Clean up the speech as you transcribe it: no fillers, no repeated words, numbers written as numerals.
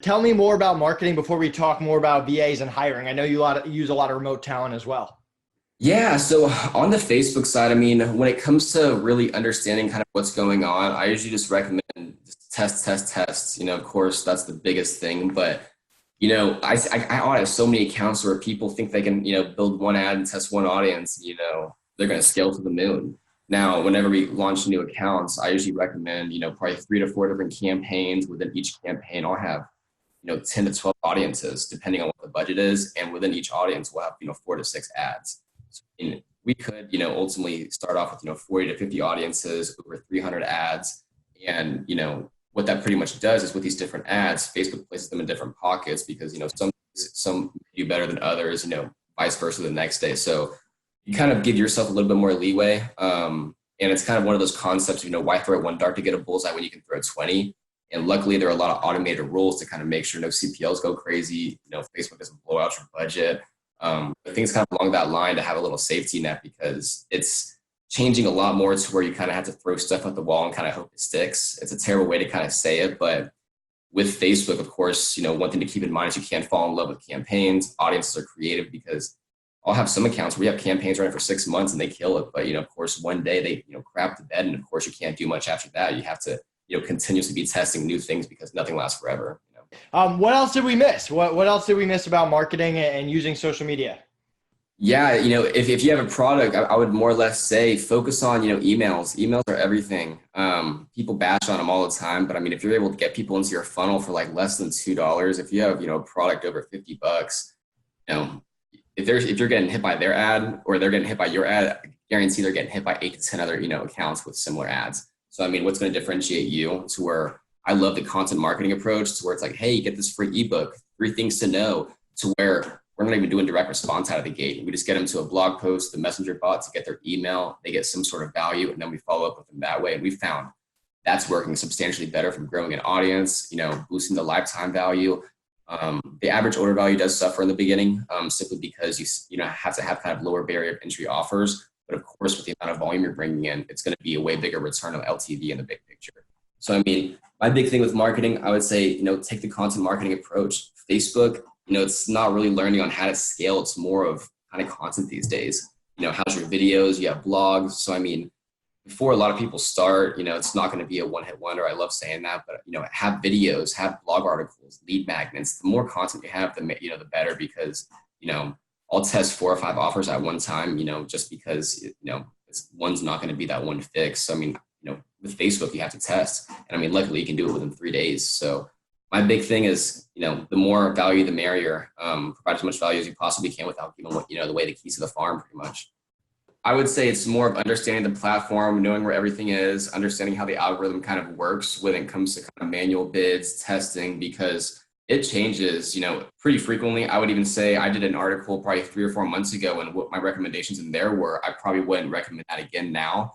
Tell me more about marketing before we talk more about VAs and hiring. I know use a lot of remote talent as well. Yeah, so on the Facebook side, I mean, when it comes to really understanding kind of what's going on, I usually just recommend just test, test, test. Of course, that's the biggest thing. But, I audit so many accounts where people think they can, build one ad and test one audience, they're going to scale to the moon. Now, whenever we launch new accounts, I usually recommend, probably 3 to 4 different campaigns. Within each campaign, I'll have 10 to 12 audiences, depending on what the budget is. And within each audience, we'll have, 4 to 6 ads. So, we could, ultimately start off with, 40 to 50 audiences, over 300 ads. And, what that pretty much does is with these different ads, Facebook places them in different pockets because, some do better than others, vice versa the next day. So you kind of give yourself a little bit more leeway. And it's kind of one of those concepts, why throw one dart to get a bullseye when you can throw 20? And luckily, there are a lot of automated rules to kind of make sure no CPLs go crazy. Facebook doesn't blow out your budget. But things kind of along that line to have a little safety net because it's changing a lot more to where you kind of have to throw stuff at the wall and kind of hope it sticks. It's a terrible way to kind of say it, but with Facebook, of course, one thing to keep in mind is you can't fall in love with campaigns. Audiences are creative because I'll have some accounts where you have campaigns running for 6 months and they kill it. But, of course, one day they, crap the bed. And of course, you can't do much after that. You have to, continuously be testing new things because nothing lasts forever. What else did we miss? What else did we miss about marketing and using social media? Yeah, if you have a product, I would more or less say focus on, emails. Emails are everything. People bash on them all the time, but I mean, if you're able to get people into your funnel for like less than $2, if you have, a product over $50, if you're getting hit by their ad or they're getting hit by your ad, I guarantee they're getting hit by 8 to 10 other, accounts with similar ads. So, I mean, what's going to differentiate you to where I love the content marketing approach to where it's like, hey, you get this free ebook, 3 things to know, to where we're not even doing direct response out of the gate. We just get them to a blog post, the messenger bot to get their email. They get some sort of value, and then we follow up with them that way. And we found that's working substantially better from growing an audience, boosting the lifetime value. The average order value does suffer in the beginning, simply because you have to have kind of lower barrier of entry offers. But of course, with the amount of volume you're bringing in, it's going to be a way bigger return on LTV in the big picture. So, I mean, my big thing with marketing, I would say, take the content marketing approach. Facebook, it's not really learning on how to scale. It's more of kind of content these days. How's your videos? You have blogs. So, I mean, before a lot of people start, it's not going to be a one-hit wonder. I love saying that, but, have videos, have blog articles, lead magnets. The more content you have, the better because, I'll test 4 or 5 offers at one time, just because, one's not going to be that one fix. So, I mean, with Facebook, you have to test. And I mean, luckily you can do it within 3 days. So my big thing is, the more value, the merrier. Provide as much value as you possibly can without giving, the way the keys to the farm pretty much. I would say it's more of understanding the platform, knowing where everything is, understanding how the algorithm kind of works when it comes to kind of manual bids, testing, because it changes, pretty frequently. I would even say I did an article probably 3 or 4 months ago, and what my recommendations in there were, I probably wouldn't recommend that again now.